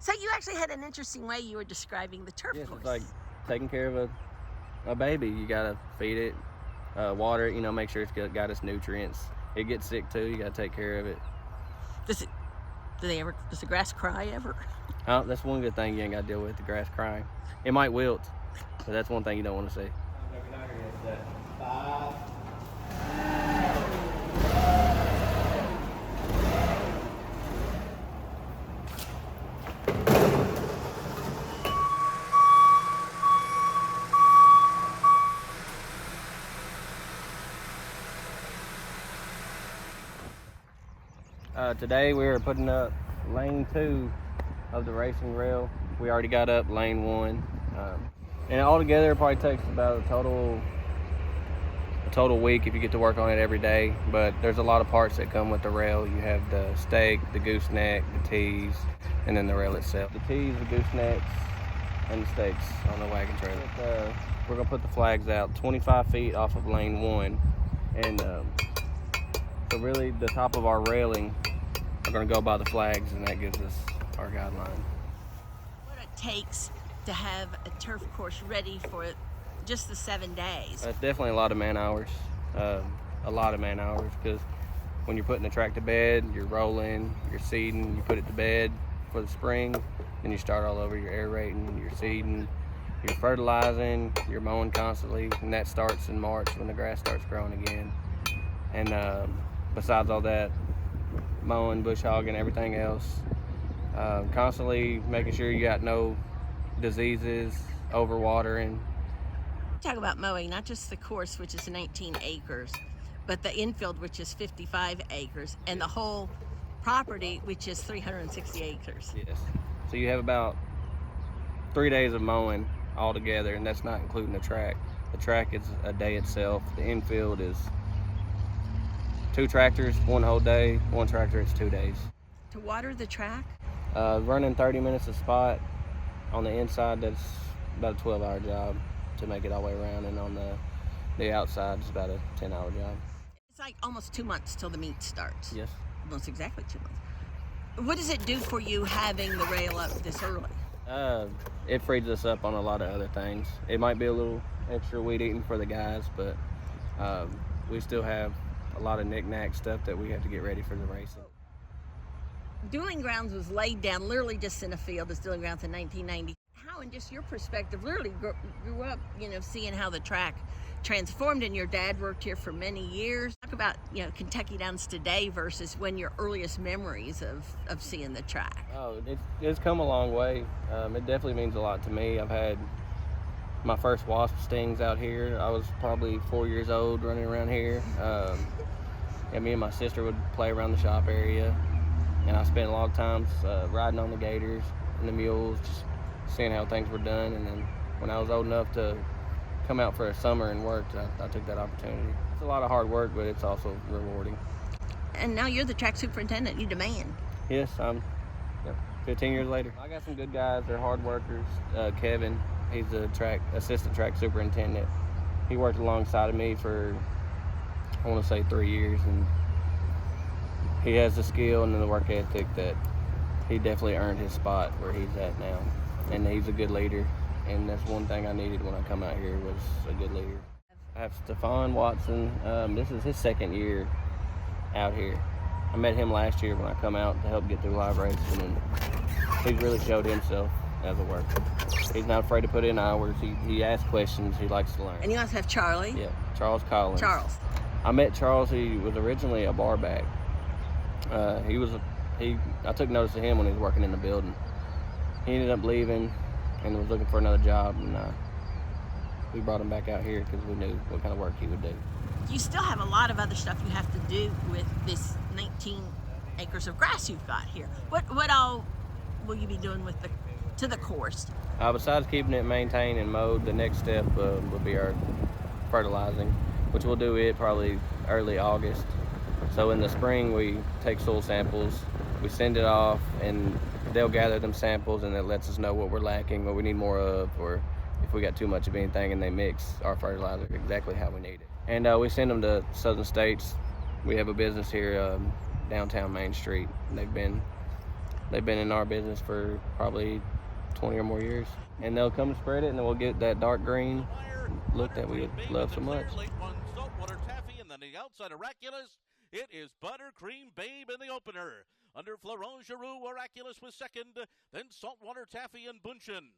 So you actually had an interesting way you were describing the turf course. It's like taking care of a baby. You gotta feed it, water it, make sure it's got its nutrients. It gets sick too, you gotta take care of it. Does the grass cry ever? That's one good thing you ain't gotta deal with, the grass crying. It might wilt, but that's one thing you don't want to see. Today we are putting up lane 2 of the racing rail. We already got up lane 1, and altogether it probably takes about a total week if you get to work on it every day. But there's a lot of parts that come with the rail. You have the stake, the gooseneck, the tees, and then the rail itself. The tees, the goosenecks, and the stakes on the wagon trailer. We're gonna put the flags out 25 feet off of lane 1, and so really the top of our railing are going to go by the flags, and that gives us our guideline. What it takes to have a turf course ready for just the 7 days? That's definitely a lot of man hours. Because when you're putting the track to bed, you're rolling, you're seeding, you put it to bed for the spring, then you start all over. You're aerating, you're seeding, you're fertilizing, you're mowing constantly, and that starts in March when the grass starts growing again. And besides all that, mowing, bush hogging, everything else, constantly making sure you got no diseases, overwatering. Talk about mowing, not just the course, which is 19 acres, but the infield, which is 55 acres, and the whole property, which is 360 acres. Yes. So you have about 3 days of mowing altogether, and that's not including the track. The track is a day itself. The infield is 2 tractors, 1 whole day. 1 tractor, it's 2 days. To water the track? Running 30 minutes a spot. On the inside, that's about a 12-hour job to make it all the way around, and on the outside, it's about a 10-hour job. It's like almost 2 months till the meet starts. Yes. Almost exactly 2 months. What does it do for you having the rail up this early? It frees us up on a lot of other things. It might be a little extra weed eating for the guys, but we still have a lot of knick-knack stuff that we have to get ready for the racing. Dueling Grounds was laid down literally just in a field as Dueling Grounds in 1990. How, in just your perspective, literally grew up, seeing how the track transformed, and your dad worked here for many years. Talk about, Kentucky Downs today versus when your earliest memories of seeing the track. Oh, it's come a long way. It definitely means a lot to me. I've had my first wasp stings out here. I was probably 4 years old running around here. And me and my sister would play around the shop area, and I spent a lot of times riding on the gators and the mules, just seeing how things were done. And then when I was old enough to come out for a summer and work, I took that opportunity. It's a lot of hard work, but it's also rewarding. And now you're the track superintendent. You demand. Yes, I'm 15 years later. I got some good guys. They're hard workers. Kevin, he's the assistant track superintendent. He worked alongside of me for, I want to say, 3 years, and he has the skill and the work ethic that he definitely earned his spot where he's at now. And he's a good leader, and that's one thing I needed when I come out here, was a good leader. I have Stefan Watson. This is his 2nd year out here. I met him last year when I come out to help get through live racing, and he's really showed himself as a worker. He's not afraid to put in hours. He asks questions. He likes to learn. And you also have Charlie. Yeah, Charles Collins. Charles. I met Charles. He was originally a barback. I took notice of him when he was working in the building. He ended up leaving and was looking for another job, and we brought him back out here because we knew what kind of work he would do. You still have a lot of other stuff you have to do with this 19 acres of grass you've got here. What all will you be doing to the course? Besides keeping it maintained and mowed, the next step would be our fertilizing, which we'll do it probably early August. So in the spring, we take soil samples, we send it off, and they'll gather them samples, and it lets us know what we're lacking, what we need more of, or if we got too much of anything, and they mix our fertilizer exactly how we need it. And we send them to Southern States. We have a business here, downtown Main Street. They've been They've been in our business for probably 20 or more years. And they'll come spread it, and then we'll get that dark green look that we love so much. Saltwater taffy, and then the outside oraculus. It is Buttercream Babe in the opener. Under Florent Giroux, oraculus was second, then Saltwater Taffy and Bunchen.